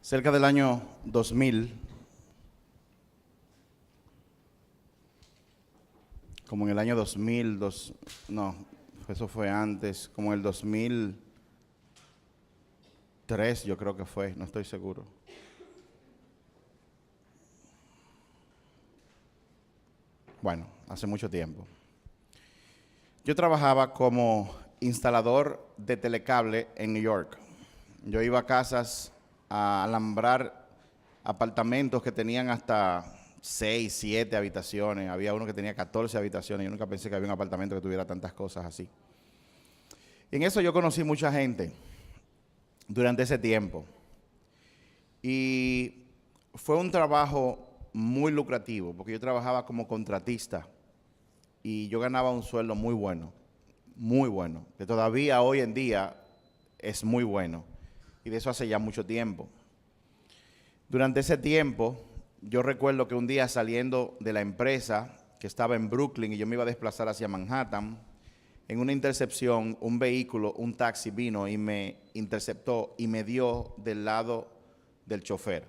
Cerca del año 2000, como en el año 2000, no, eso fue antes, como en el 2003 yo creo que fue, no estoy seguro. Bueno, hace mucho tiempo. Yo trabajaba como instalador de telecable en New York. Yo iba a casas a alambrar apartamentos que tenían hasta 6, 7 habitaciones. Había uno que tenía 14 habitaciones. Yo nunca pensé que había un apartamento que tuviera tantas cosas así. Y en eso yo conocí mucha gente durante ese tiempo. Y fue un trabajo muy lucrativo, porque yo trabajaba como contratista y yo ganaba un sueldo muy bueno, que todavía hoy en día es muy bueno. Y de eso hace ya mucho tiempo. Durante ese tiempo, yo recuerdo que un día saliendo de la empresa, que estaba en Brooklyn, y yo me iba a desplazar hacia Manhattan, en una intercepción, un vehículo, un taxi vino y me interceptó y me dio del lado del chofer.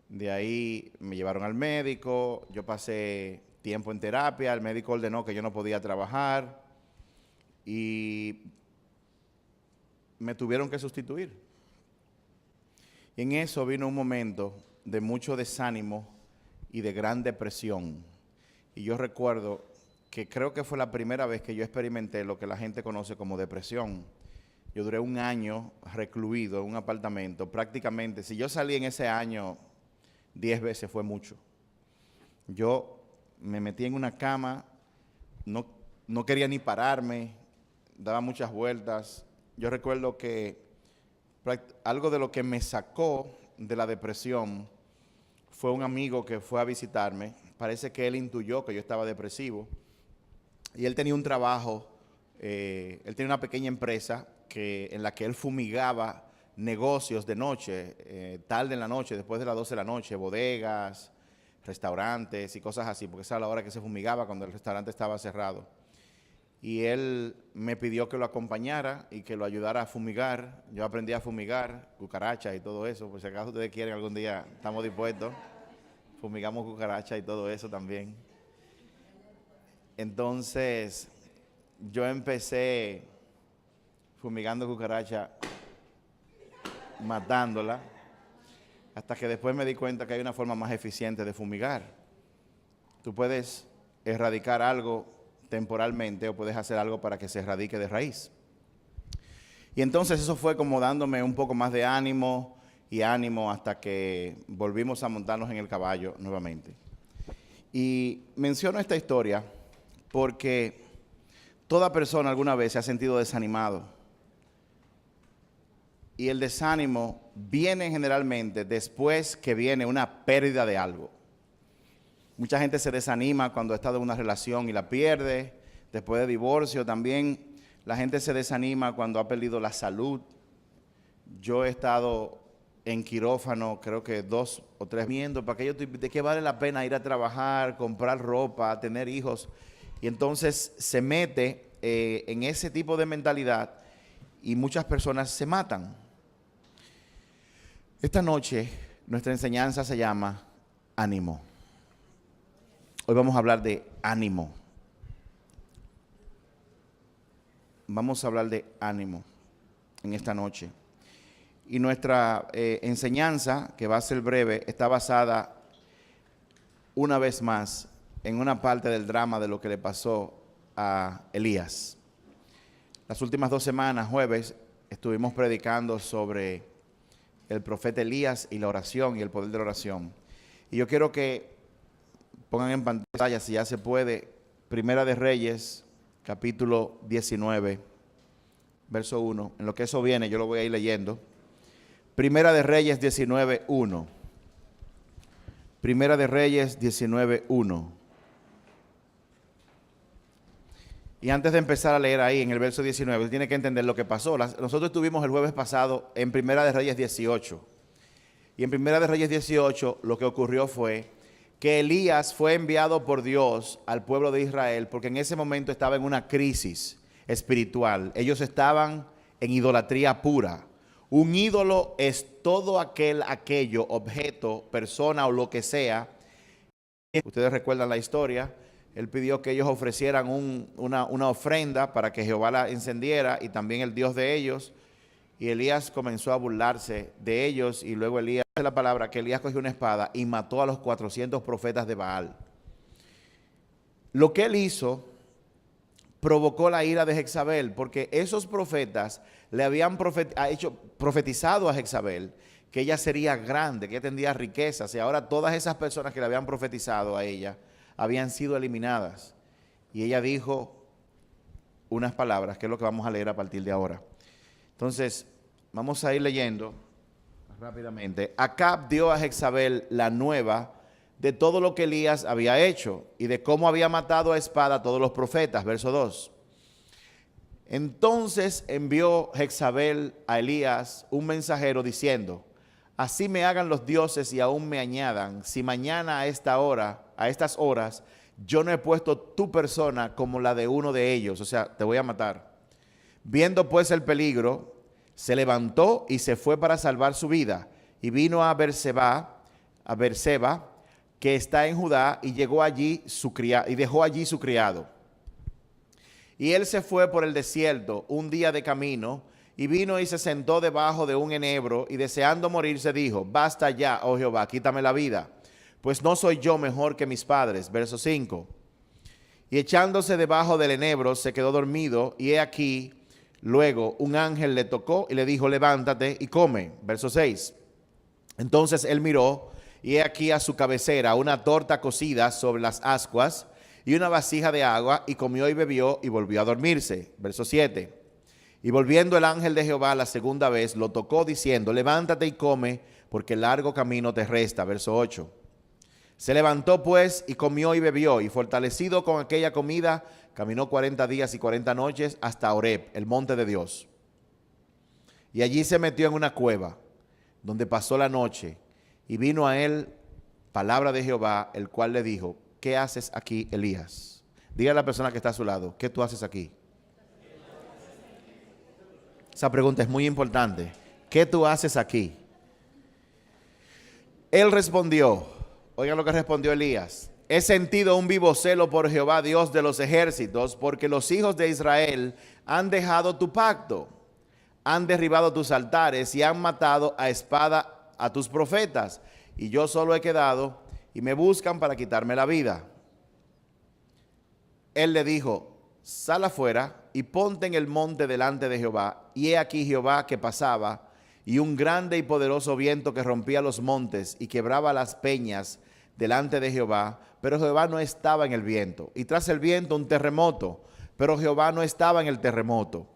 De ahí me llevaron al médico, yo pasé tiempo en terapia, el médico ordenó que yo no podía trabajar y me tuvieron que sustituir. Y en eso vino un momento de mucho desánimo y de gran depresión. Y yo recuerdo que creo que fue la primera vez que yo experimenté lo que la gente conoce como depresión. Yo duré un año recluido en un apartamento, prácticamente, si yo salí en ese año 10 veces fue mucho. Yo me metí en una cama, no quería ni pararme, daba muchas vueltas. Yo recuerdo que algo de lo que me sacó de la depresión fue un amigo que fue a visitarme. Parece que él intuyó que yo estaba depresivo y él tenía un trabajo, él tenía una pequeña empresa en la que él fumigaba negocios de noche, tarde en la noche, después de las 12 de la noche, bodegas, restaurantes y cosas así, porque esa era la hora que se fumigaba cuando el restaurante estaba cerrado. Y él me pidió que lo acompañara y que lo ayudara a fumigar. Yo aprendí a fumigar cucarachas y todo eso, por si acaso ustedes quieren algún día, estamos dispuestos. Fumigamos cucarachas y todo eso también. Entonces, yo empecé fumigando cucarachas, matándola, hasta que después me di cuenta que hay una forma más eficiente de fumigar. Tú puedes erradicar algo temporalmente o puedes hacer algo para que se erradique de raíz. Y entonces eso fue como dándome un poco más de ánimo y ánimo hasta que volvimos a montarnos en el caballo nuevamente. Y menciono esta historia porque toda persona alguna vez se ha sentido desanimado. Y el desánimo viene generalmente después que viene una pérdida de algo. Mucha gente se desanima cuando ha estado en una relación y la pierde. Después de divorcio también la gente se desanima cuando ha perdido la salud. Yo he estado en quirófano creo que 2 o 3 viendo para que de qué vale la pena ir a trabajar, comprar ropa, tener hijos. Y entonces se mete en ese tipo de mentalidad y muchas personas se matan. Esta noche nuestra enseñanza se llama ánimo. Hoy vamos a hablar de ánimo. Vamos a hablar de ánimo en esta noche. Y nuestra enseñanza, que va a ser breve, está basada una vez más en una parte del drama de lo que le pasó a Elías. Las últimas 2 semanas, jueves, estuvimos predicando sobre el profeta Elías y la oración y el poder de la oración. Y yo quiero que pongan en pantalla, si ya se puede, Primera de Reyes, capítulo 19, verso 1. En lo que eso viene, yo lo voy a ir leyendo. Primera de Reyes 19, 1. Primera de Reyes 19, 1. Y antes de empezar a leer ahí en el verso 19, tiene que entender lo que pasó. Nosotros estuvimos el jueves pasado en Primera de Reyes 18. Y en Primera de Reyes 18 lo que ocurrió fue que Elías fue enviado por Dios al pueblo de Israel porque en ese momento estaba en una crisis espiritual. Ellos estaban en idolatría pura. Un ídolo es todo aquello, objeto, persona o lo que sea. Ustedes recuerdan la historia. Él pidió que ellos ofrecieran una ofrenda para que Jehová la encendiera y también el Dios de ellos. Y Elías comenzó a burlarse de ellos y luego Elías, dice la palabra, que Elías cogió una espada y mató a los 400 profetas de Baal. Lo que él hizo provocó la ira de Jezabel, porque esos profetas le habían profetizado a Jezabel que ella sería grande, que ella tendría riquezas, y ahora todas esas personas que le habían profetizado a ella habían sido eliminadas. Y ella dijo unas palabras, que es lo que vamos a leer a partir de ahora. Entonces, vamos a ir leyendo rápidamente. Acab dio a Jezabel la nueva de todo lo que Elías había hecho y de cómo había matado a espada a todos los profetas. Verso 2. Entonces envió Jezabel a Elías un mensajero diciendo: así me hagan los dioses y aún me añadan, si mañana a esta hora, a estas horas, yo no he puesto tu persona como la de uno de ellos, o sea, te voy a matar. Viendo pues el peligro, se levantó y se fue para salvar su vida, y vino a Berseba, que está en Judá, y llegó allí y dejó allí su criado. Y él se fue por el desierto un día de camino, y vino y se sentó debajo de un enebro, y deseando morirse dijo: basta ya, oh Jehová, quítame la vida, pues no soy yo mejor que mis padres. Verso 5. Y echándose debajo del enebro se quedó dormido, y he aquí, luego un ángel le tocó y le dijo: levántate y come. Verso 6. Entonces él miró, y he aquí a su cabecera una torta cocida sobre las ascuas y una vasija de agua, y comió y bebió y volvió a dormirse. Verso 7. Y volviendo el ángel de Jehová la segunda vez, lo tocó diciendo: levántate y come, porque largo camino te resta. Verso 8. Se levantó pues y comió y bebió, y fortalecido con aquella comida, caminó 40 días y 40 noches hasta Horeb, el monte de Dios. Y allí se metió en una cueva, donde pasó la noche, y vino a él palabra de Jehová, el cual le dijo: ¿qué haces aquí, Elías? Diga a la persona que está a su lado: ¿qué tú haces aquí? Esa pregunta es muy importante. ¿Qué tú haces aquí? Él respondió, oigan lo que respondió Elías: he sentido un vivo celo por Jehová, Dios de los ejércitos, porque los hijos de Israel han dejado tu pacto, han derribado tus altares y han matado a espada a tus profetas, y yo solo he quedado, y me buscan para quitarme la vida. Él le dijo: sal afuera y ponte en el monte delante de Jehová. Y he aquí Jehová que pasaba, y un grande y poderoso viento que rompía los montes y quebraba las peñas delante de Jehová, pero Jehová no estaba en el viento. Y tras el viento un terremoto, pero Jehová no estaba en el terremoto.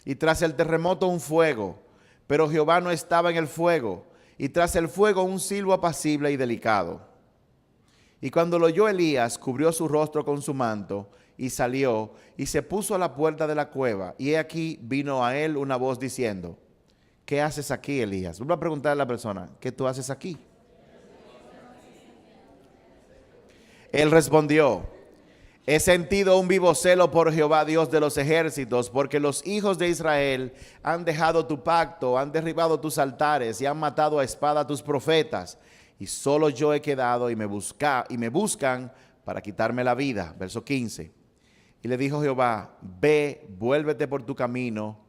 Y tras el terremoto un fuego, pero Jehová no estaba en el fuego. Y tras el fuego un silbo apacible y delicado. Y cuando lo oyó Elías, cubrió su rostro con su manto, y salió, y se puso a la puerta de la cueva. Y he aquí vino a él una voz diciendo: ¿qué haces aquí, Elías? Vuelvo a preguntarle a la persona: ¿qué tú haces aquí? Él respondió: he sentido un vivo celo por Jehová, Dios de los ejércitos, porque los hijos de Israel han dejado tu pacto, han derribado tus altares y han matado a espada a tus profetas. Y solo yo he quedado, y me buscan para quitarme la vida. Verso 15. Y le dijo Jehová: ve, vuélvete por tu camino,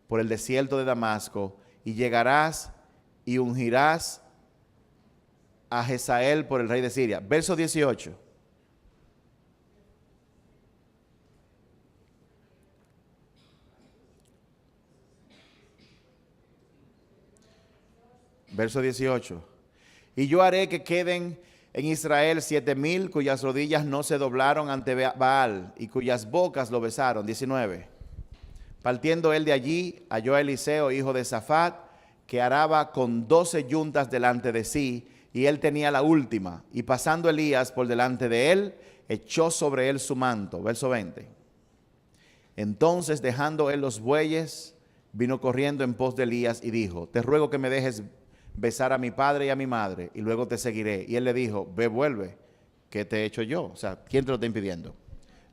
por el desierto de Damasco, y llegarás y ungirás a Hazael por el rey de Siria. Verso 18. Verso 18. Y yo haré que queden en Israel 7,000 cuyas rodillas no se doblaron ante Baal y cuyas bocas lo besaron. 19. Partiendo él de allí, halló a Eliseo, hijo de Safat, que araba con 12 yuntas delante de sí, y él tenía la última. Y pasando Elías por delante de él, echó sobre él su manto. Verso 20. Entonces, dejando él los bueyes, vino corriendo en pos de Elías y dijo: te ruego que me dejes besar a mi padre y a mi madre, y luego te seguiré. Y él le dijo: ve, vuelve, ¿qué te he hecho yo? O sea, ¿quién te lo está impidiendo?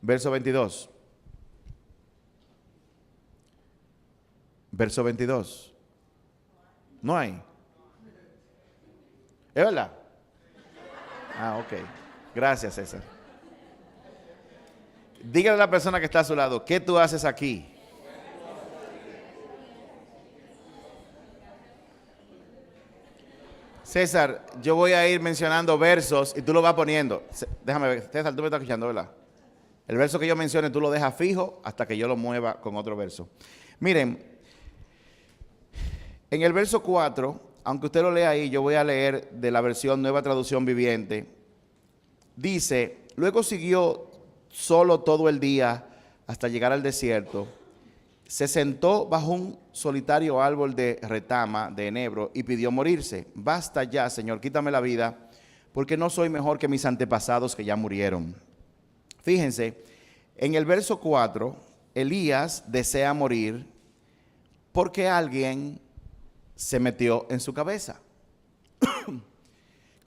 Verso 22. Verso 22. No hay. ¿Es verdad? Ah, ok. Gracias, César. Dígale a la persona que está a su lado, ¿qué tú haces aquí? César, yo voy a ir mencionando versos y tú lo vas poniendo. Déjame ver, César, tú me estás escuchando, ¿verdad? El verso que yo mencione tú lo dejas fijo hasta que yo lo mueva con otro verso. Miren, en el verso 4, aunque usted lo lea ahí, yo voy a leer de la versión Nueva Traducción Viviente. Dice, luego siguió solo todo el día hasta llegar al desierto. Se sentó bajo un solitario árbol de retama, de enebro, y pidió morirse. Basta ya, Señor, quítame la vida, porque no soy mejor que mis antepasados que ya murieron. Fíjense, en el verso 4, Elías desea morir porque alguien se metió en su cabeza.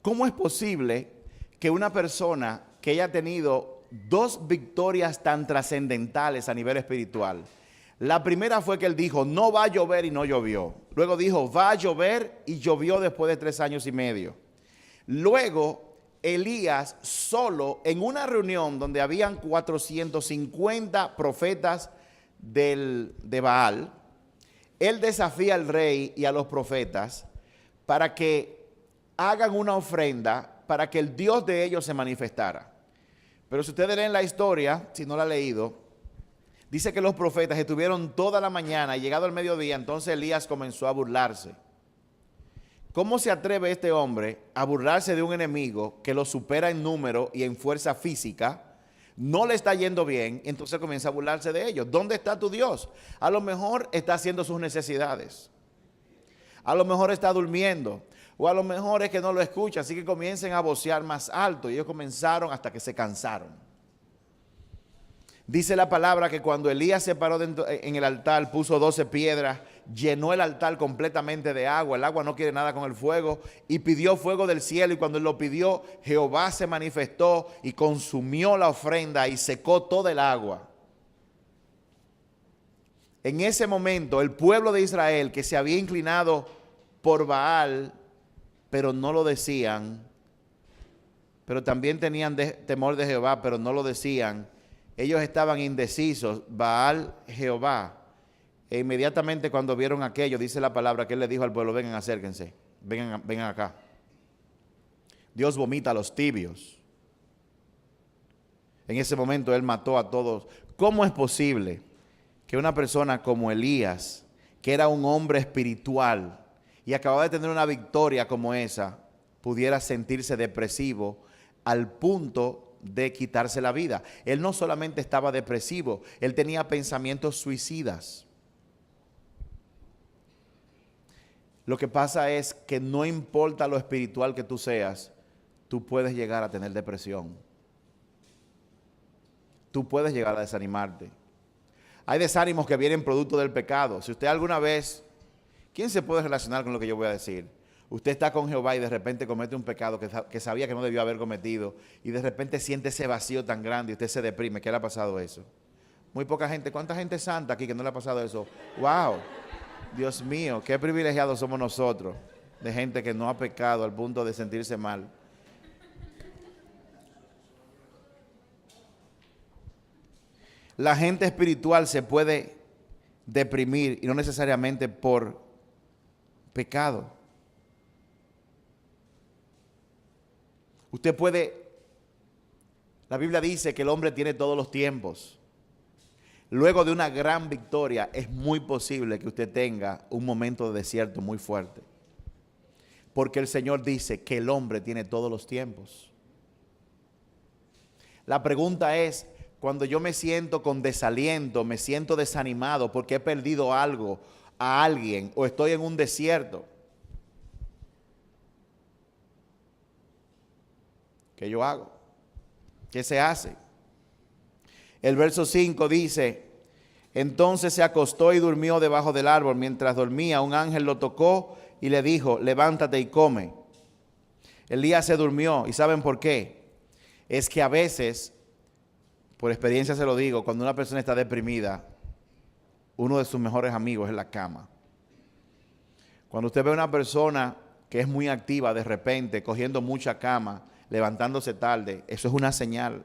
¿Cómo es posible que una persona que haya tenido dos victorias tan trascendentales a nivel espiritual? La primera fue que él dijo, no va a llover y no llovió. Luego dijo, va a llover y llovió después de 3 años y medio. Luego, Elías solo en una reunión donde habían 450 profetas de Baal, él desafía al rey y a los profetas para que hagan una ofrenda para que el Dios de ellos se manifestara. Pero si ustedes leen la historia, si no la han leído, dice que los profetas estuvieron toda la mañana y llegado el mediodía, entonces Elías comenzó a burlarse. ¿Cómo se atreve este hombre a burlarse de un enemigo que lo supera en número y en fuerza física? No le está yendo bien, entonces comienza a burlarse de ellos. ¿Dónde está tu Dios? A lo mejor está haciendo sus necesidades. A lo mejor está durmiendo. O a lo mejor es que no lo escucha, así que comiencen a vocear más alto. Y ellos comenzaron hasta que se cansaron. Dice la palabra que cuando Elías se paró en el altar, puso 12 piedras, llenó el altar completamente de agua. El agua no quiere nada con el fuego. Y pidió fuego del cielo. Y cuando él lo pidió, Jehová se manifestó y consumió la ofrenda y secó toda el agua. En ese momento, el pueblo de Israel, que se había inclinado por Baal, pero no lo decían, pero también tenían temor de Jehová, pero no lo decían, ellos estaban indecisos, Baal, Jehová. E inmediatamente cuando vieron aquello, dice la palabra que él le dijo al pueblo, vengan, acérquense, vengan acá. Dios vomita a los tibios. En ese momento él mató a todos. ¿Cómo es posible que una persona como Elías, que era un hombre espiritual y acababa de tener una victoria como esa, pudiera sentirse depresivo al punto de quitarse la vida? Él no solamente estaba depresivo, él tenía pensamientos suicidas. Lo que pasa es que no importa lo espiritual que tú seas, tú puedes llegar a tener depresión. Tú puedes llegar a desanimarte. Hay desánimos que vienen producto del pecado. Si usted alguna vez, ¿quién se puede relacionar con lo que yo voy a decir? Usted está con Jehová y de repente comete un pecado que sabía que no debió haber cometido y de repente siente ese vacío tan grande y usted se deprime. ¿Qué le ha pasado eso? Muy poca gente. ¿Cuánta gente santa aquí que no le ha pasado eso? ¡Wow! Dios mío, qué privilegiados somos nosotros de gente que no ha pecado al punto de sentirse mal. La gente espiritual se puede deprimir y no necesariamente por pecado. Usted puede, la Biblia dice que el hombre tiene todos los tiempos. Luego de una gran victoria es muy posible que usted tenga un momento de desierto muy fuerte. Porque el Señor dice que el hombre tiene todos los tiempos. La pregunta es, cuando yo me siento con desaliento, me siento desanimado porque he perdido algo, a alguien, o estoy en un desierto, ¿qué yo hago? ¿Qué se hace? El verso 5 dice, entonces se acostó y durmió debajo del árbol. Mientras dormía, un ángel lo tocó y le dijo, levántate y come. Elías se durmió. ¿Y saben por qué? Es que a veces, por experiencia se lo digo, cuando una persona está deprimida, uno de sus mejores amigos es la cama. Cuando usted ve a una persona que es muy activa de repente, cogiendo mucha cama, levantándose tarde, eso es una señal.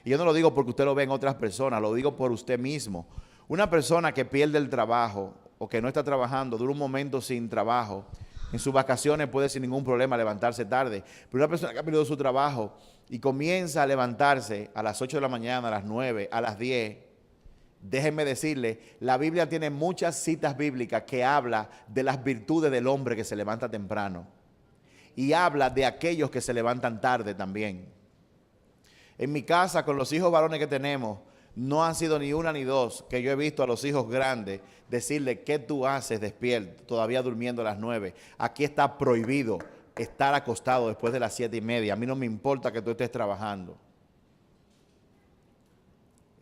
Y yo no lo digo porque usted lo ve en otras personas, lo digo por usted mismo. Una persona que pierde el trabajo o que no está trabajando, dura un momento sin trabajo, en sus vacaciones puede sin ningún problema levantarse tarde. Pero una persona que ha perdido su trabajo y comienza a levantarse a las 8 de la mañana, a las 9, a las 10, déjenme decirle, la Biblia tiene muchas citas bíblicas que habla de las virtudes del hombre que se levanta temprano. Y habla de aquellos que se levantan tarde también. En mi casa, con los hijos varones que tenemos, no han sido ni una ni dos que yo he visto a los hijos grandes decirle, ¿qué tú haces despierto, todavía durmiendo a las 9? Aquí está prohibido estar acostado después de las 7:30. A mí no me importa que tú estés trabajando.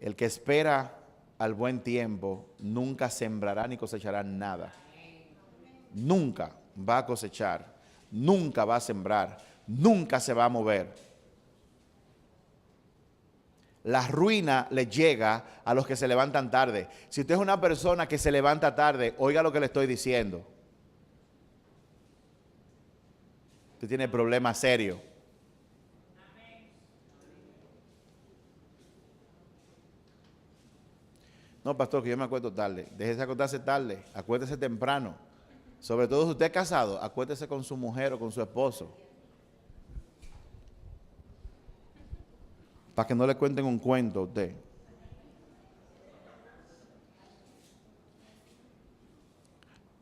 El que espera al buen tiempo nunca sembrará ni cosechará nada. Nunca va a cosechar, nunca va a sembrar, nunca se va a mover. La ruina le llega a los que se levantan tarde. Si usted es una persona que se levanta tarde, oiga lo que le estoy diciendo. Usted tiene problemas serios. No, pastor, que yo me acuesto tarde. Déjese acostarse tarde, acuérdese temprano. Sobre todo si usted es casado, acuérdese con su mujer o con su esposo. Para que no le cuenten un cuento a usted.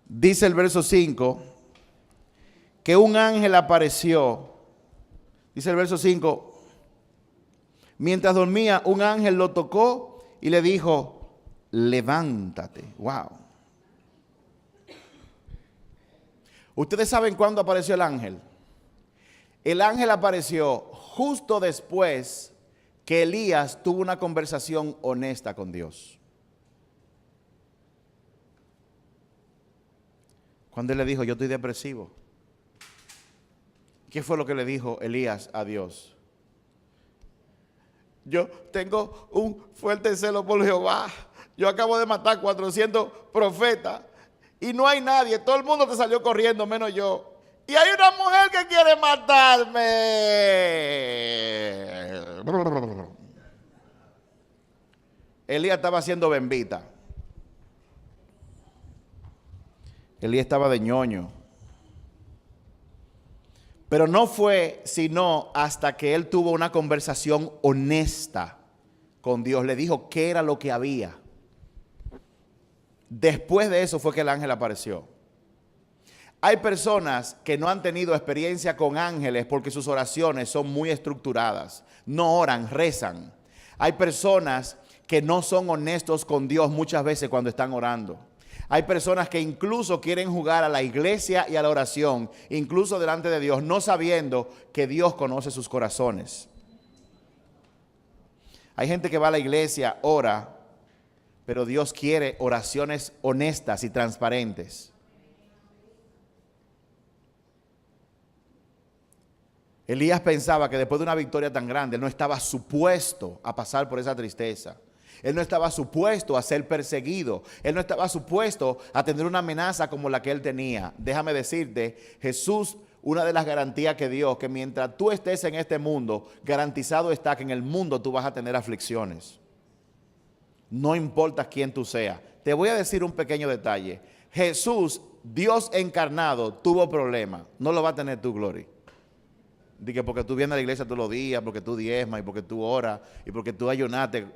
Dice el verso 5, que un ángel apareció. Dice el verso 5, mientras dormía, un ángel lo tocó y le dijo, levántate. Wow. ¿Ustedes saben cuándo apareció el ángel? El ángel apareció justo después que Elías tuvo una conversación honesta con Dios. Cuando él le dijo, yo estoy depresivo. ¿Qué fue lo que le dijo Elías a Dios? Yo tengo un fuerte celo por Jehová. Yo acabo de matar 400 profetas y no hay nadie. Todo el mundo te salió corriendo menos yo. Y hay una mujer que quiere matarme. Elías estaba haciendo bembita. Elías estaba de ñoño. Pero no fue sino hasta que él tuvo una conversación honesta con Dios. Le dijo qué era lo que había. Después de eso fue que el ángel apareció. Hay personas que no han tenido experiencia con ángeles porque sus oraciones son muy estructuradas. No oran, rezan. Hay personas que no son honestos con Dios muchas veces cuando están orando. Hay personas que incluso quieren jugar a la iglesia y a la oración, incluso delante de Dios, no sabiendo que Dios conoce sus corazones. Hay gente que va a la iglesia, ora, pero Dios quiere oraciones honestas y transparentes. Elías pensaba que después de una victoria tan grande, él no estaba supuesto a pasar por esa tristeza. Él no estaba supuesto a ser perseguido. Él no estaba supuesto a tener una amenaza como la que él tenía. Déjame decirte, Jesús, una de las garantías que dio, que mientras tú estés en este mundo, garantizado está que en el mundo tú vas a tener aflicciones. No importa quién tú seas. Te voy a decir un pequeño detalle. Jesús, Dios encarnado, tuvo problemas. No lo va a tener tu gloria. Dice porque tú vienes a la iglesia todos los días, porque tú diezmas y porque tú oras y porque tú ayunaste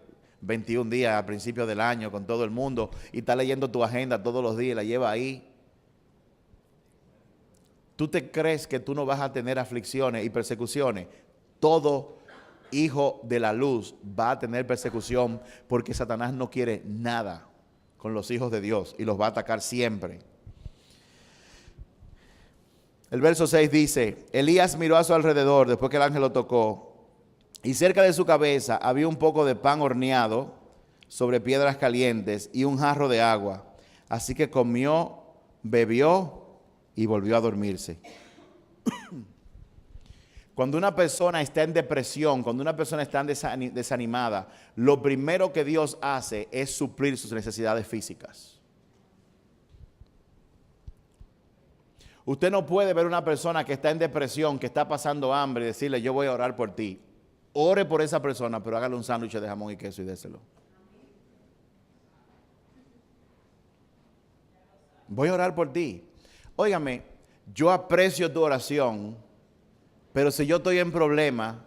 21 días al principio del año con todo el mundo y estás leyendo tu agenda todos los días y la llevas ahí. ¿Tú te crees que tú no vas a tener aflicciones y persecuciones? Todo hijo de la luz va a tener persecución porque Satanás no quiere nada con los hijos de Dios y los va a atacar siempre. El verso 6 dice, Elías miró a su alrededor después que el ángel lo tocó y cerca de su cabeza había un poco de pan horneado sobre piedras calientes y un jarro de agua. Así que comió, bebió y volvió a dormirse. Cuando una persona está en depresión, cuando una persona está desanimada, lo primero que Dios hace es suplir sus necesidades físicas. Usted no puede ver una persona que está en depresión, que está pasando hambre y decirle, yo voy a orar por ti. Ore por esa persona, pero hágale un sándwich de jamón y queso y déselo. Voy a orar por ti. Óigame, yo aprecio tu oración, pero si yo estoy en problema,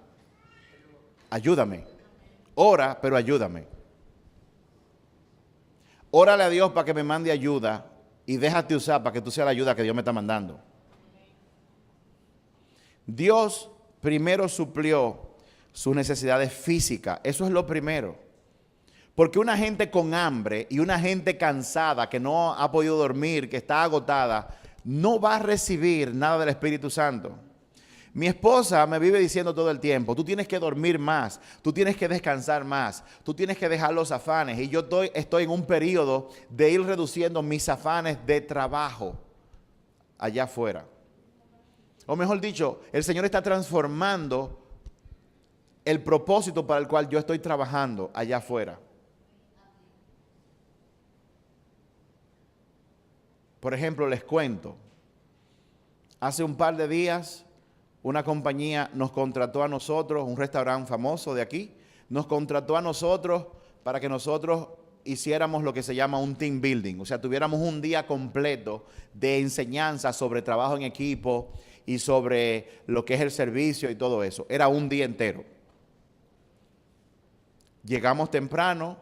ayúdame. Ora, pero ayúdame. Órale a Dios para que me mande ayuda y déjate usar para que tú seas la ayuda que Dios me está mandando. Dios primero suplió sus necesidades físicas. Eso es lo primero. Porque una gente con hambre y una gente cansada que no ha podido dormir, que está agotada, no va a recibir nada del Espíritu Santo. Mi esposa me vive diciendo todo el tiempo, tú tienes que dormir más, tú tienes que descansar más, tú tienes que dejar los afanes. Y yo estoy en un periodo de ir reduciendo mis afanes de trabajo allá afuera. O mejor dicho, el Señor está transformando el propósito para el cual yo estoy trabajando allá afuera. Por ejemplo, les cuento, hace un par de días una compañía nos contrató a nosotros, un restaurante famoso de aquí, nos contrató a nosotros para que nosotros hiciéramos lo que se llama un team building. O sea, tuviéramos un día completo de enseñanza sobre trabajo en equipo y sobre lo que es el servicio y todo eso. Era un día entero. Llegamos temprano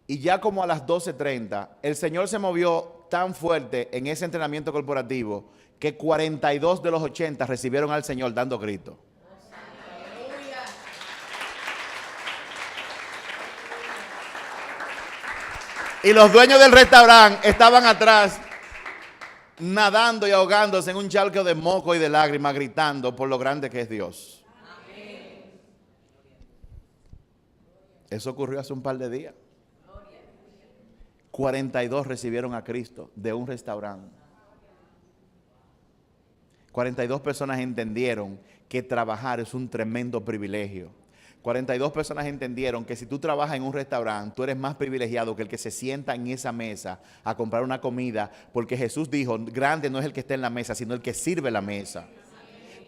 y ya como a las 12:30, el Señor se movió tan fuerte en ese entrenamiento corporativo que 42 de los 80 recibieron al Señor dando gritos. Y los dueños del restaurante estaban atrás nadando y ahogándose en un charco de moco y de lágrimas, gritando por lo grande que es Dios. Eso ocurrió hace un par de días. 42 recibieron a Cristo de un restaurante. 42 personas entendieron que trabajar es un tremendo privilegio. 42 personas entendieron que si tú trabajas en un restaurante, tú eres más privilegiado que el que se sienta en esa mesa a comprar una comida, porque Jesús dijo, grande no es el que está en la mesa, sino el que sirve la mesa.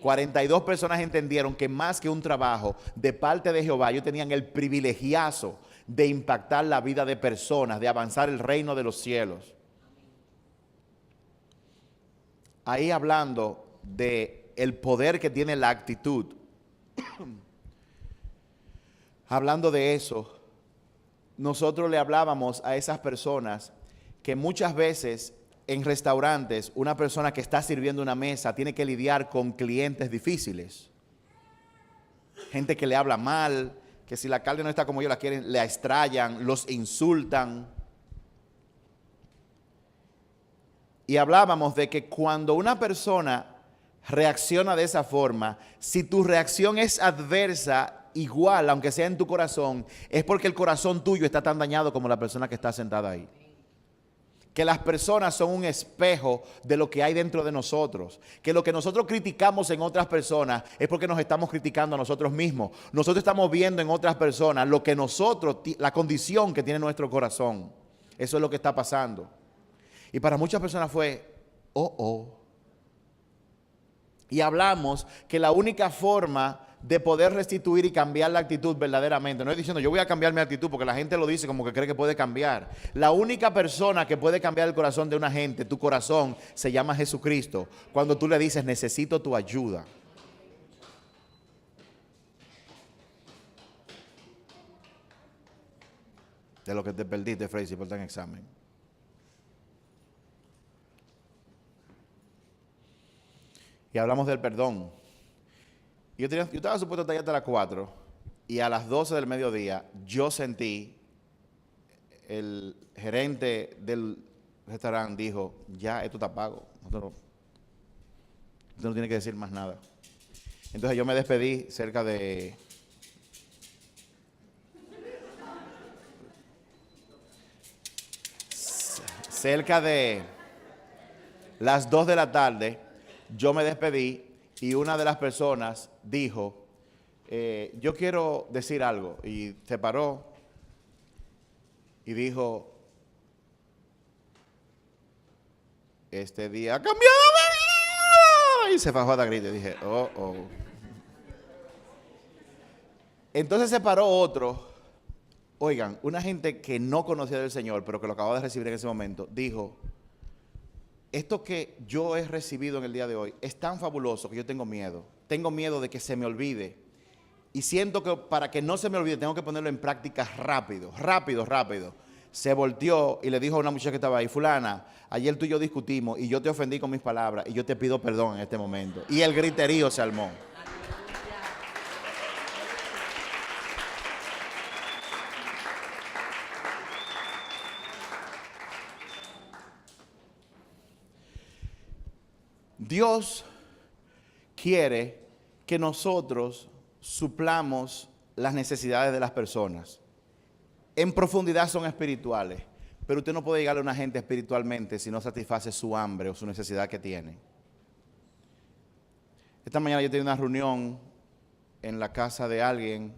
42 personas entendieron que más que un trabajo de parte de Jehová, ellos tenían el privilegiazo de impactar la vida de personas, de avanzar el reino de los cielos. Ahí hablando de el poder que tiene la actitud, hablando de eso, nosotros le hablábamos a esas personas que muchas veces en restaurantes, una persona que está sirviendo una mesa tiene que lidiar con clientes difíciles. Gente que le habla mal, que si la carne no está como ellos la quieren, la extrañan, los insultan. Y hablábamos de que cuando una persona reacciona de esa forma, si tu reacción es adversa, igual, aunque sea en tu corazón, es porque el corazón tuyo está tan dañado como la persona que está sentada ahí. Que las personas son un espejo de lo que hay dentro de nosotros. Que lo que nosotros criticamos en otras personas es porque nos estamos criticando a nosotros mismos. Nosotros estamos viendo en otras personas lo que nosotros, la condición que tiene nuestro corazón. Eso es lo que está pasando. Y para muchas personas fue, Y hablamos que la única forma de poder restituir y cambiar la actitud verdaderamente, no estoy diciendo yo voy a cambiar mi actitud porque la gente lo dice como que cree que puede cambiar. La única persona que puede cambiar el corazón de una gente, tu corazón, se llama Jesucristo. Cuando tú le dices, necesito tu ayuda. De lo que te perdiste, Freisy, por tan examen. Y hablamos del perdón. Yo estaba supuesto estar hasta las 4 y a las 12 del mediodía yo sentí, el gerente del restaurante dijo, ya esto está pago, usted no tiene que decir más nada. Entonces yo me despedí cerca de las 2 de la tarde, yo me despedí. Y una de las personas dijo, yo quiero decir algo. Y se paró y dijo, este día ha cambiado mi vida. Y se fajó a dar grito. Y dije, oh, oh. Entonces se paró otro. Oigan, una gente que no conocía del Señor, pero que lo acababa de recibir en ese momento, dijo, esto que yo he recibido en el día de hoy es tan fabuloso que yo tengo miedo. Tengo miedo de que se me olvide. Y siento que para que no se me olvide tengo que ponerlo en práctica rápido, rápido, rápido. Se volteó y le dijo a una muchacha que estaba ahí, fulana, ayer tú y yo discutimos y yo te ofendí con mis palabras y yo te pido perdón en este momento. Y el griterío se armó. Dios quiere que nosotros suplamos las necesidades de las personas. En profundidad son espirituales, pero usted no puede llegarle a una gente espiritualmente si no satisface su hambre o su necesidad que tiene. Esta mañana yo tenía una reunión en la casa de alguien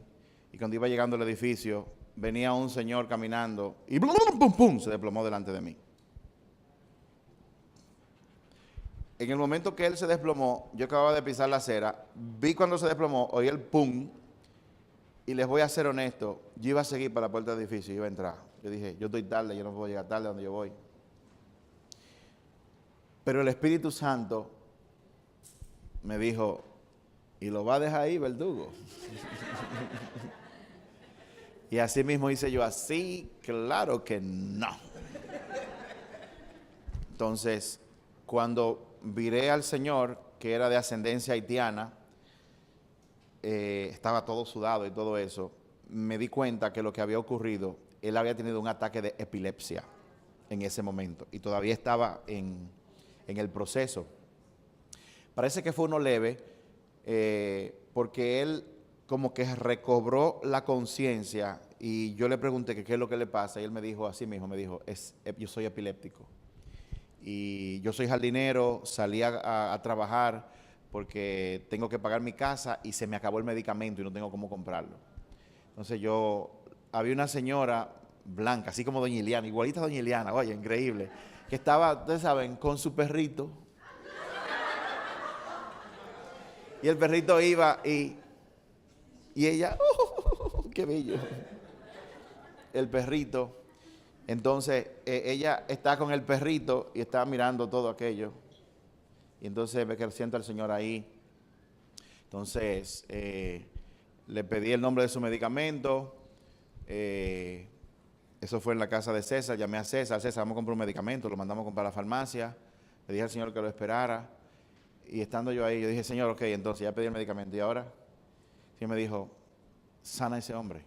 y cuando iba llegando al edificio venía un señor caminando y ¡pum, pum, pum! Se desplomó delante de mí. En el momento que él se desplomó, yo acababa de pisar la acera, vi cuando se desplomó, oí el pum, y les voy a ser honesto, yo iba a seguir para la puerta del edificio, iba a entrar. Yo dije, yo estoy tarde, yo no puedo llegar tarde a donde yo voy. Pero el Espíritu Santo me dijo, ¿y lo va a dejar ahí, verdugo? Y así mismo hice yo, así, claro que no. Entonces, cuando viré al Señor, que era de ascendencia haitiana, estaba todo sudado y todo eso, me di cuenta que lo que había ocurrido, él había tenido un ataque de epilepsia en ese momento y todavía estaba en el proceso. Parece que fue uno leve, porque él como que recobró la conciencia y yo le pregunté que qué es lo que le pasa y él me dijo así mismo, me dijo, yo soy epiléptico. Y yo soy jardinero, salí a trabajar porque tengo que pagar mi casa y se me acabó el medicamento y no tengo cómo comprarlo. Entonces había una señora blanca, así como doña Iliana, igualita a doña Iliana, oye, increíble, que estaba, ustedes saben, con su perrito. Y el perrito iba y ella, qué bello, el perrito. Entonces, ella está con el perrito y está mirando todo aquello. Y entonces ve que sienta al Señor ahí. Entonces, le pedí el nombre de su medicamento. Eso fue en la casa de César. Llamé a César. César, vamos a comprar un medicamento. Lo mandamos a comprar a la farmacia. Le dije al Señor que lo esperara. Y estando yo ahí, yo dije, Señor, ok, entonces ya pedí el medicamento. ¿Y ahora? Y me dijo, sana a ese hombre.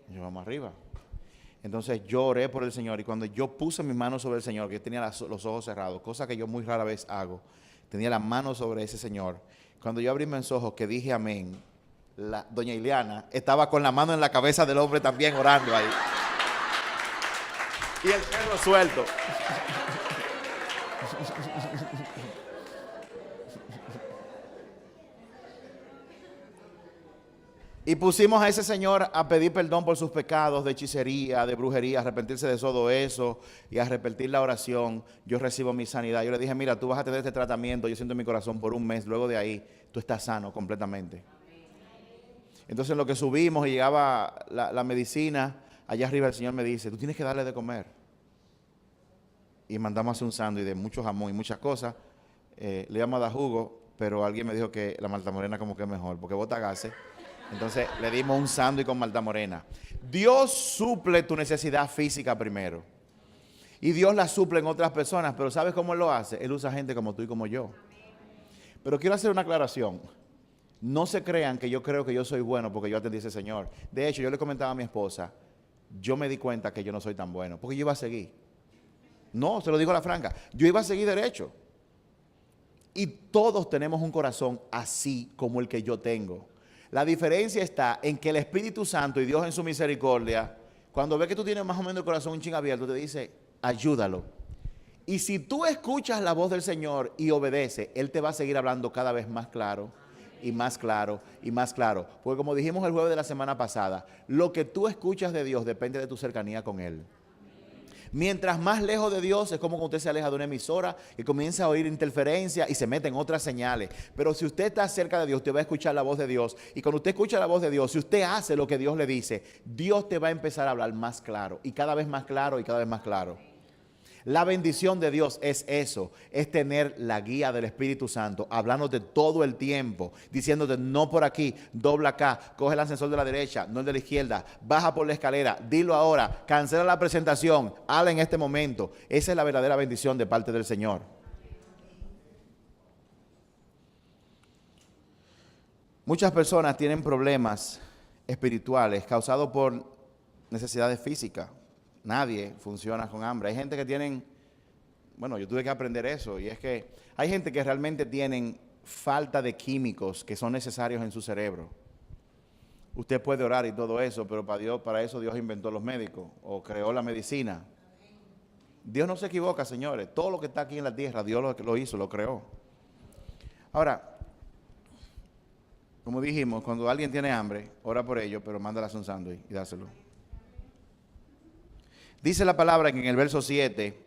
Y yo, vamos arriba. Entonces yo oré por el Señor y cuando yo puse mis manos sobre el Señor, que yo tenía los ojos cerrados, cosa que yo muy rara vez hago, tenía las manos sobre ese Señor. Cuando yo abrí mis ojos, que dije amén, doña Iliana estaba con la mano en la cabeza del hombre también orando ahí. Y el perro suelto. Y pusimos a ese señor a pedir perdón por sus pecados de hechicería, de brujería, arrepentirse de todo eso y a repetir la oración. Yo recibo mi sanidad. Yo le dije, mira, tú vas a tener este tratamiento, yo siento en mi corazón por un mes. Luego de ahí, tú estás sano completamente. Entonces, en lo que subimos y llegaba la medicina, allá arriba el Señor me dice, tú tienes que darle de comer. Y mandamos a hacer un sándwich de mucho jamón y muchas cosas. Le íbamos a dar jugo, pero alguien me dijo que la malta morena como que es mejor, porque bota gases. Entonces le dimos un sándwich con malta morena. Dios suple tu necesidad física primero. Y Dios la suple en otras personas, pero ¿sabes cómo Él lo hace? Él usa gente como tú y como yo. Pero quiero hacer una aclaración. No se crean que yo creo que yo soy bueno porque yo atendí a ese señor. De hecho, yo le comentaba a mi esposa, yo me di cuenta que yo no soy tan bueno, porque yo iba a seguir. No, se lo digo a la franca, yo iba a seguir derecho. Y todos tenemos un corazón así como el que yo tengo. La diferencia está en que el Espíritu Santo y Dios en su misericordia, cuando ve que tú tienes más o menos el corazón un ching abierto, te dice, ayúdalo. Y si tú escuchas la voz del Señor y obedeces, Él te va a seguir hablando cada vez más claro y más claro y más claro. Porque como dijimos el jueves de la semana pasada, lo que tú escuchas de Dios depende de tu cercanía con Él. Mientras más lejos de Dios, es como cuando usted se aleja de una emisora y comienza a oír interferencia y se meten otras señales. Pero si usted está cerca de Dios, usted va a escuchar la voz de Dios. Y cuando usted escucha la voz de Dios, si usted hace lo que Dios le dice, Dios te va a empezar a hablar más claro. Y cada vez más claro y cada vez más claro. La bendición de Dios es eso, es tener la guía del Espíritu Santo, hablándote todo el tiempo, diciéndote no por aquí, dobla acá, coge el ascensor de la derecha, no el de la izquierda, baja por la escalera, dilo ahora, cancela la presentación, habla en este momento. Esa es la verdadera bendición de parte del Señor. Muchas personas tienen problemas espirituales causados por necesidades físicas. Nadie funciona con hambre. Hay gente que tienen, bueno, yo tuve que aprender eso, y es que hay gente que realmente tienen falta de químicos que son necesarios en su cerebro. Usted puede orar y todo eso, pero para eso Dios inventó los médicos o creó la medicina. Dios no se equivoca, señores. Todo lo que está aquí en la tierra, Dios lo hizo, lo creó. Ahora, como dijimos, cuando alguien tiene hambre, ora por ello, pero mándale un sándwich y dáselo. Dice la palabra que en el verso 7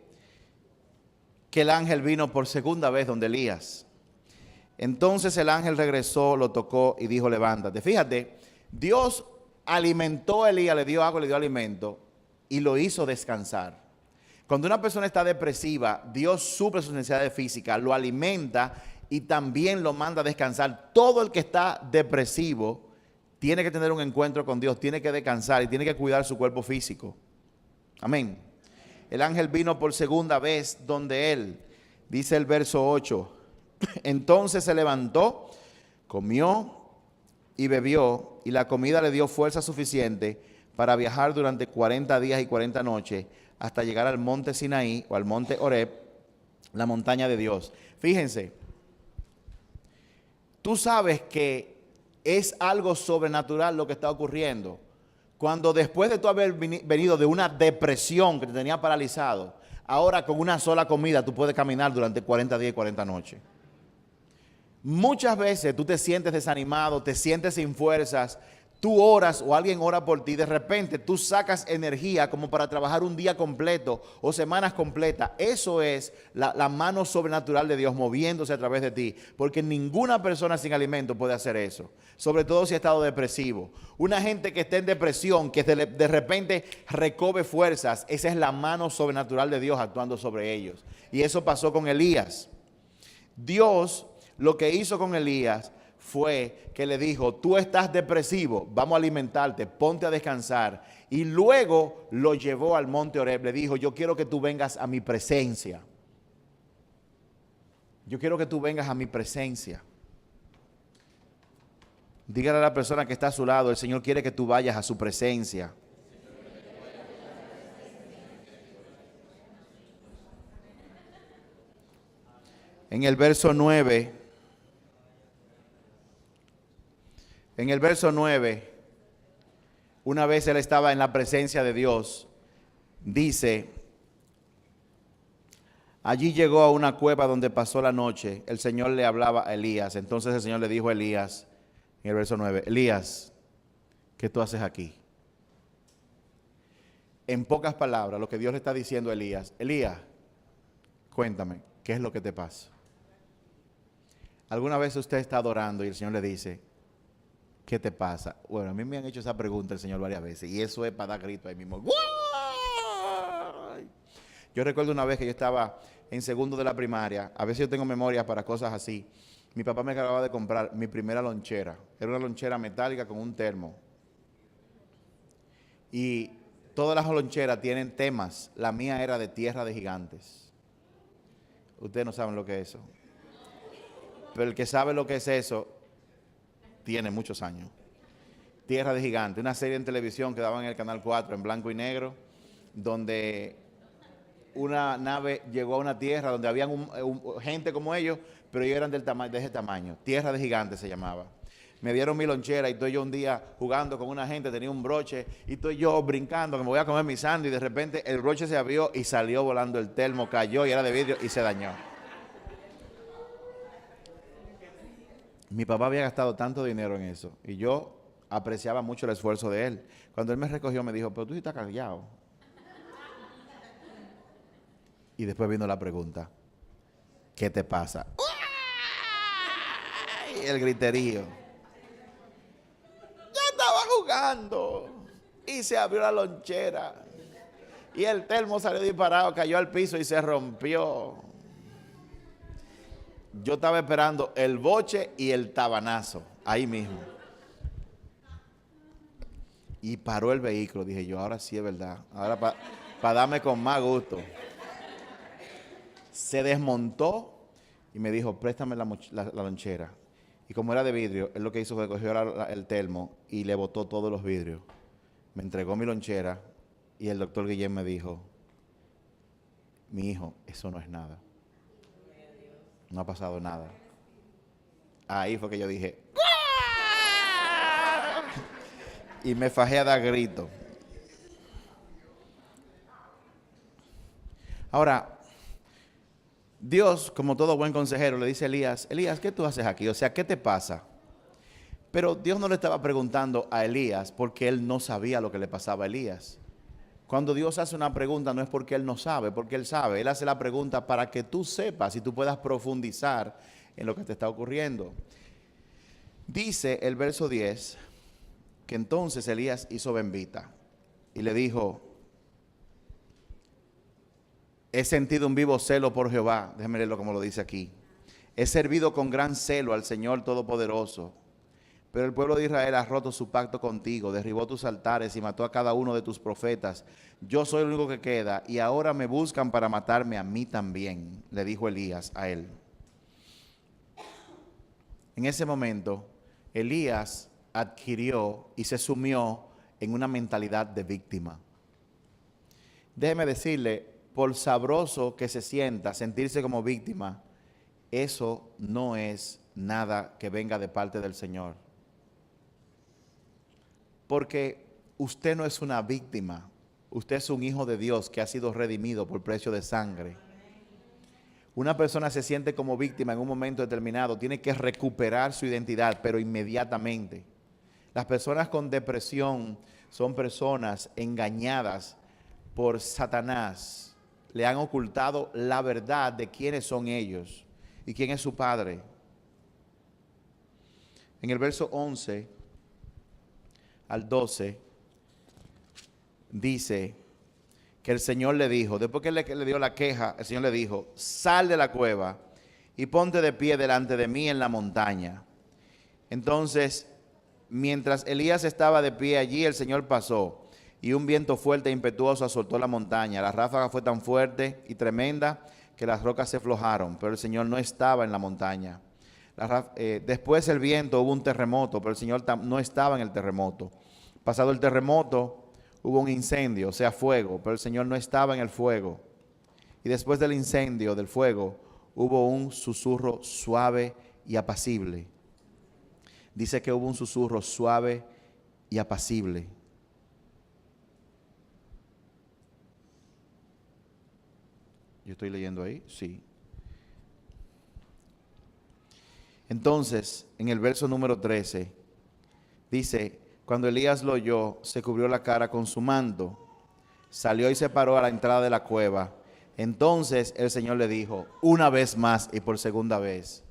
que el ángel vino por segunda vez donde Elías. Entonces el ángel regresó, lo tocó y dijo, levántate. Fíjate, Dios alimentó a Elías, le dio agua, le dio alimento y lo hizo descansar. Cuando una persona está depresiva, Dios suple sus necesidades físicas, lo alimenta y también lo manda a descansar. Todo el que está depresivo tiene que tener un encuentro con Dios, tiene que descansar y tiene que cuidar su cuerpo físico. Amén. El ángel vino por segunda vez donde él, dice el verso 8, entonces se levantó, comió y bebió, y la comida le dio fuerza suficiente para viajar durante 40 días y 40 noches hasta llegar al monte Sinaí o al monte Horeb, la montaña de Dios. Fíjense, tú sabes que es algo sobrenatural lo que está ocurriendo. Cuando después de tú haber venido de una depresión que te tenía paralizado, ahora con una sola comida tú puedes caminar durante 40 días y 40 noches. Muchas veces tú te sientes desanimado, te sientes sin fuerzas, tú oras o alguien ora por ti, de repente tú sacas energía como para trabajar un día completo o semanas completas. Eso es la mano sobrenatural de Dios moviéndose a través de ti, porque ninguna persona sin alimento puede hacer eso, sobre todo si ha estado depresivo. Una gente que esté en depresión, que de repente recobre fuerzas, esa es la mano sobrenatural de Dios actuando sobre ellos. Y eso pasó con Elías. Dios lo que hizo con Elías fue que le dijo, tú estás depresivo, vamos a alimentarte, ponte a descansar. Y luego lo llevó al monte Horeb, le dijo, yo quiero que tú vengas a mi presencia. Yo quiero que tú vengas a mi presencia. Dígale a la persona que está a su lado, el Señor quiere que tú vayas a su presencia. En el verso 9... En el verso 9, una vez él estaba en la presencia de Dios, dice, allí llegó a una cueva donde pasó la noche, el Señor le hablaba a Elías, entonces el Señor le dijo a Elías, en el verso 9, Elías, ¿qué tú haces aquí? En pocas palabras, lo que Dios le está diciendo a Elías, Elías, cuéntame, ¿qué es lo que te pasa? ¿Alguna vez usted está adorando y el Señor le dice, ¿qué te pasa? Bueno, a mí me han hecho esa pregunta el Señor varias veces y eso es para dar grito ahí mismo. ¡Guay! Yo recuerdo una vez que yo estaba en segundo de la primaria, a veces yo tengo memoria para cosas así. Mi papá me acababa de comprar mi primera lonchera. Era una lonchera metálica con un termo. Y todas las loncheras tienen temas. La mía era de tierra de gigantes. Ustedes no saben lo que es eso. Pero el que sabe lo que es eso, tiene muchos años. Tierra de Gigantes, una serie en televisión que daban en el Canal 4 en blanco y negro, donde una nave llegó a una tierra donde habían gente como ellos, pero ellos eran de ese tamaño. Tierra de Gigantes se llamaba. Me dieron mi lonchera y estoy yo un día jugando con una gente, tenía un broche y estoy yo brincando que me voy a comer mi sándwich y de repente el broche se abrió y salió volando el termo, cayó y era de vidrio y se dañó. Mi papá había gastado tanto dinero en eso y yo apreciaba mucho el esfuerzo de él. Cuando él me recogió me dijo, pero tú estás callado. Y después vino la pregunta, ¿qué te pasa? Y el griterío. Yo estaba jugando y se abrió la lonchera y el termo salió disparado, cayó al piso y se rompió. Yo estaba esperando el boche y el tabanazo, ahí mismo. Y paró el vehículo. Dije yo, ahora sí es verdad. Ahora para darme con más gusto. Se desmontó y me dijo, préstame la lonchera. Y como era de vidrio, él lo que hizo fue cogió el termo y le botó todos los vidrios. Me entregó mi lonchera y el doctor Guillén me dijo, mi hijo, eso no es nada. No ha pasado nada. Ahí fue que yo dije, ¡ah! Y me fajé a dar grito. Ahora, Dios, como todo buen consejero, le dice a Elías, Elías, ¿qué tú haces aquí? O sea, ¿qué te pasa? Pero Dios no le estaba preguntando a Elías porque él no sabía lo que le pasaba a Elías. Cuando Dios hace una pregunta no es porque Él no sabe, porque Él sabe. Él hace la pregunta para que tú sepas y tú puedas profundizar en lo que te está ocurriendo. Dice el verso 10 que entonces Elías hizo bembita y le dijo, he sentido un vivo celo por Jehová. Déjeme leerlo como lo dice aquí. He servido con gran celo al Señor Todopoderoso. Pero el pueblo de Israel ha roto su pacto contigo, derribó tus altares y mató a cada uno de tus profetas. Yo soy el único que queda y ahora me buscan para matarme a mí también, le dijo Elías a él. En ese momento, Elías adquirió y se sumió en una mentalidad de víctima. Déjeme decirle, por sabroso que se sienta sentirse como víctima, eso no es nada que venga de parte del Señor. Porque usted no es una víctima, usted es un hijo de Dios que ha sido redimido por precio de sangre. Una persona se siente como víctima en un momento determinado, tiene que recuperar su identidad, pero inmediatamente. Las personas con depresión son personas engañadas por Satanás. Le han ocultado la verdad de quiénes son ellos y quién es su padre. En el verso 11 al 12, dice que el Señor le dijo, después que le dio la queja, el Señor le dijo, sal de la cueva y ponte de pie delante de mí en la montaña. Entonces, mientras Elías estaba de pie allí, el Señor pasó y un viento fuerte e impetuoso azotó la montaña. La ráfaga fue tan fuerte y tremenda que las rocas se aflojaron, pero el Señor no estaba en la montaña. Después del viento hubo un terremoto, pero el Señor no estaba en el terremoto. Pasado el terremoto hubo un incendio, o sea, fuego, pero el Señor no estaba en el fuego. Y después del incendio, del fuego, hubo un susurro suave y apacible. Dice que hubo un susurro suave y apacible. ¿Yo estoy leyendo ahí? Sí. Entonces, en el verso número 13, dice, cuando Elías lo oyó, se cubrió la cara con su manto, salió y se paró a la entrada de la cueva. Entonces el Señor le dijo, una vez más y por segunda vez,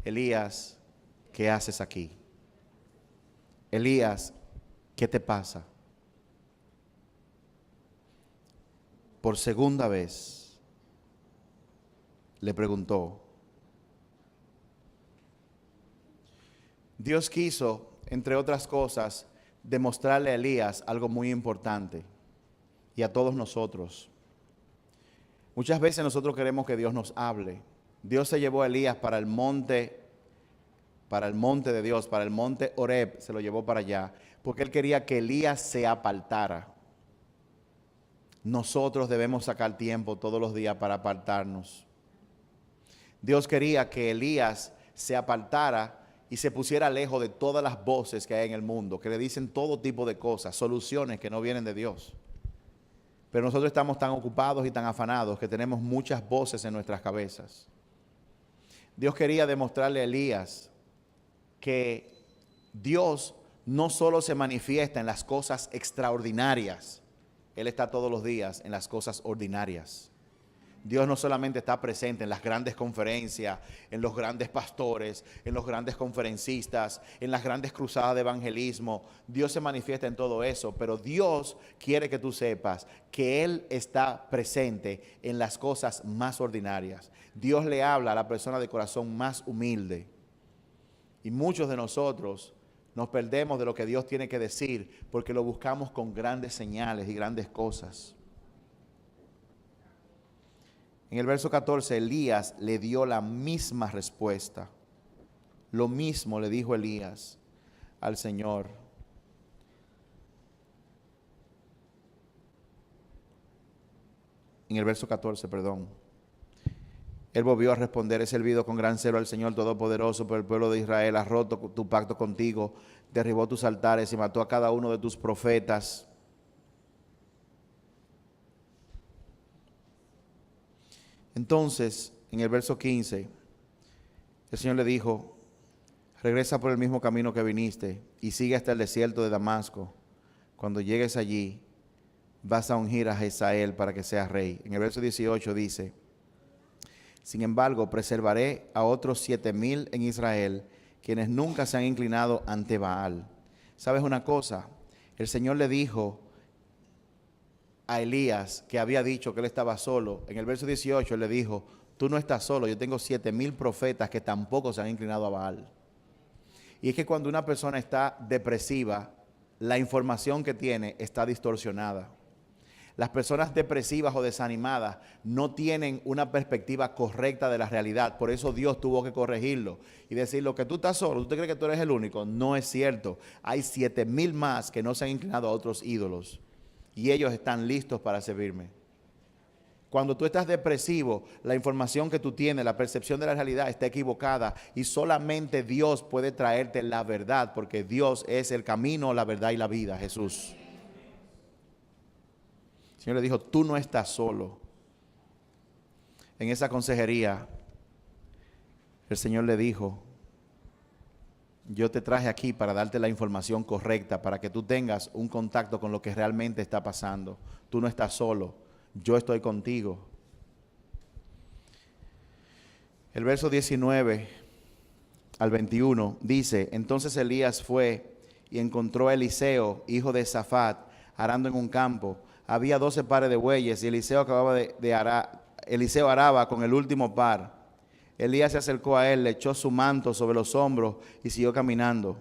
Elías, ¿qué haces aquí? Elías, ¿qué te pasa? Por segunda vez le preguntó. Dios quiso, entre otras cosas, demostrarle a Elías algo muy importante y a todos nosotros. Muchas veces nosotros queremos que Dios nos hable. Dios se llevó a Elías para el monte de Dios, para el monte Horeb, se lo llevó para allá, porque Él quería que Elías se apartara. Nosotros debemos sacar tiempo todos los días para apartarnos. Dios quería que Elías se apartara y se pusiera lejos de todas las voces que hay en el mundo, que le dicen todo tipo de cosas, soluciones que no vienen de Dios. Pero nosotros estamos tan ocupados y tan afanados que tenemos muchas voces en nuestras cabezas. Dios quería demostrarle a Elías que Dios no solo se manifiesta en las cosas extraordinarias, Él está todos los días en las cosas ordinarias. Dios no solamente está presente en las grandes conferencias, en los grandes pastores, en los grandes conferencistas, en las grandes cruzadas de evangelismo. Dios se manifiesta en todo eso, pero Dios quiere que tú sepas que Él está presente en las cosas más ordinarias. Dios le habla a la persona de corazón más humilde. Y muchos de nosotros nos perdemos de lo que Dios tiene que decir porque lo buscamos con grandes señales y grandes cosas. En el verso 14, Elías le dio la misma respuesta. Lo mismo le dijo Elías al Señor. En el verso 14, perdón. Él volvió a responder: he servido con gran celo al Señor Todopoderoso, pero el pueblo de Israel ha roto tu pacto contigo, derribó tus altares y mató a cada uno de tus profetas. Entonces, en el verso 15, el Señor le dijo: regresa por el mismo camino que viniste y sigue hasta el desierto de Damasco. Cuando llegues allí, vas a ungir a Hazael para que sea rey. En el verso 18 dice: sin embargo, preservaré a otros 7,000 en Israel, quienes nunca se han inclinado ante Baal. ¿Sabes una cosa? El Señor le dijo a Elías, que había dicho que él estaba solo. En el verso 18 él le dijo: tú no estás solo, yo tengo 7,000 profetas que tampoco se han inclinado a Baal. Y es que cuando una persona está depresiva, la información que tiene está distorsionada. Las personas depresivas o desanimadas no tienen una perspectiva correcta de la realidad. Por eso Dios tuvo que corregirlo y decirlo: que tú estás solo, tú te crees que tú eres el único. No es cierto. Hay 7,000 más que no se han inclinado a otros ídolos y ellos están listos para servirme. Cuando tú estás depresivo, la información que tú tienes, la percepción de la realidad está equivocada y solamente Dios puede traerte la verdad, porque Dios es el camino, la verdad y la vida, Jesús. El Señor le dijo: tú no estás solo. En esa consejería, el Señor le dijo: yo te traje aquí para darte la información correcta, para que tú tengas un contacto con lo que realmente está pasando. Tú no estás solo, yo estoy contigo. El verso 19 al 21 dice: entonces Elías fue y encontró a Eliseo, hijo de Safat, arando en un campo. Había 12 pares de bueyes y Eliseo Eliseo araba con el último par. Elías se acercó a él, le echó su manto sobre los hombros y siguió caminando.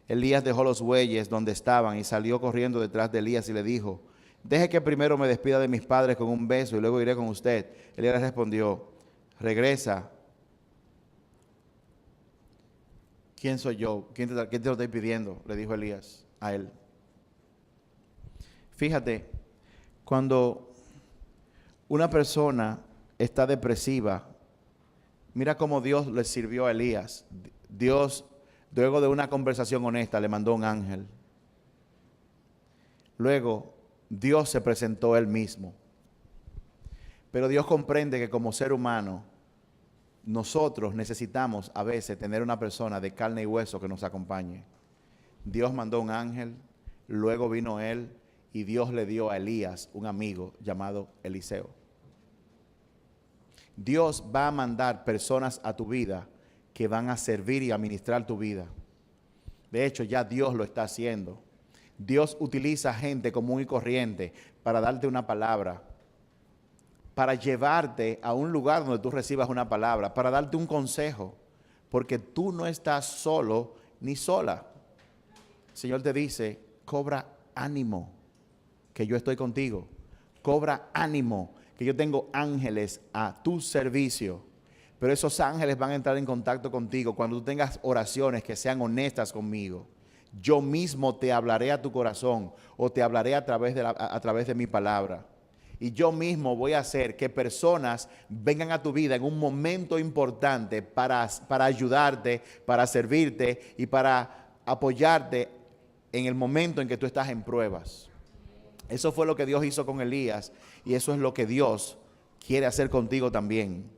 Elías dejó los bueyes donde estaban y salió corriendo detrás de Elías y le dijo: deje que primero me despida de mis padres con un beso y luego iré con usted. Elías le respondió: regresa. ¿Quién soy yo? ¿Quién te lo estoy pidiendo? Le dijo Elías a él. Fíjate, cuando una persona está depresiva, mira cómo Dios le sirvió a Elías. Dios, luego de una conversación honesta, le mandó un ángel. Luego, Dios se presentó él mismo. Pero Dios comprende que como ser humano, nosotros necesitamos a veces tener una persona de carne y hueso que nos acompañe. Dios mandó un ángel, luego vino él y Dios le dio a Elías un amigo llamado Eliseo. Dios va a mandar personas a tu vida que van a servir y administrar tu vida. De hecho, ya Dios lo está haciendo. Dios utiliza gente común y corriente para darte una palabra, para llevarte a un lugar donde tú recibas una palabra, para darte un consejo, porque tú no estás solo ni sola. El Señor te dice: cobra ánimo, que yo estoy contigo. Cobra ánimo, que yo tengo ángeles a tu servicio. Pero esos ángeles van a entrar en contacto contigo cuando tú tengas oraciones que sean honestas conmigo. Yo mismo te hablaré a tu corazón o te hablaré a través de mi palabra. Y yo mismo voy a hacer que personas vengan a tu vida en un momento importante para ayudarte, para servirte y para apoyarte en el momento en que tú estás en pruebas. Eso fue lo que Dios hizo con Elías y eso es lo que Dios quiere hacer contigo también.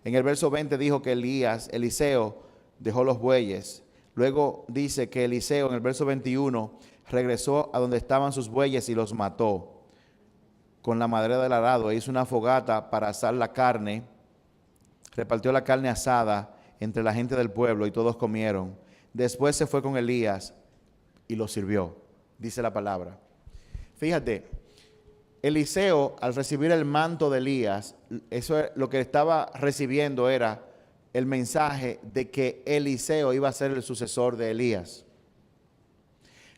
En el verso 20 dijo que Eliseo dejó los bueyes. Luego dice que Eliseo en el verso 21 regresó a donde estaban sus bueyes y los mató. con la madera del arado e hizo una fogata para asar la carne. Repartió la carne asada entre la gente del pueblo y todos comieron. Después se fue con Elías y lo sirvió, dice la palabra. Fíjate, Eliseo, al recibir el manto de Elías, eso es lo que estaba recibiendo era el mensaje de que Eliseo iba a ser el sucesor de Elías.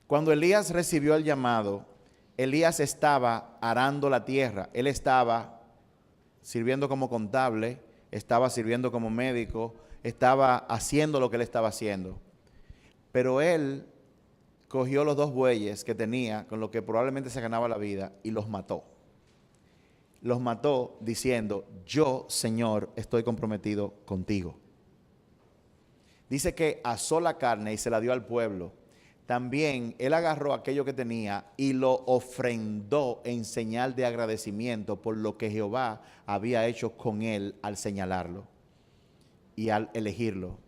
Cuando Elías recibió el llamado, Elías estaba arando la tierra. Él estaba sirviendo como contable, estaba sirviendo como médico, estaba haciendo lo que él estaba haciendo. Pero él cogió los 2 bueyes que tenía, con lo que probablemente se ganaba la vida, y los mató. Los mató diciendo, yo, Señor, estoy comprometido contigo. Dice que asó la carne y se la dio al pueblo. También él agarró aquello que tenía y lo ofrendó en señal de agradecimiento por lo que Jehová había hecho con él al señalarlo y al elegirlo.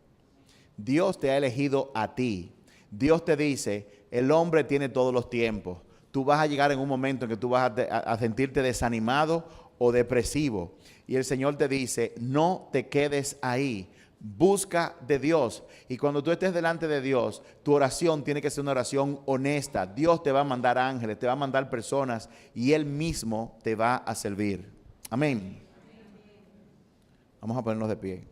Dios te ha elegido a ti. Dios te dice, el hombre tiene todos los tiempos. Tú vas a llegar en un momento en que tú vas a sentirte desanimado o depresivo. Y el Señor te dice, no te quedes ahí. Busca de Dios. Y cuando tú estés delante de Dios, tu oración tiene que ser una oración honesta. Dios te va a mandar ángeles, te va a mandar personas y Él mismo te va a servir. Amén. Vamos a ponernos de pie.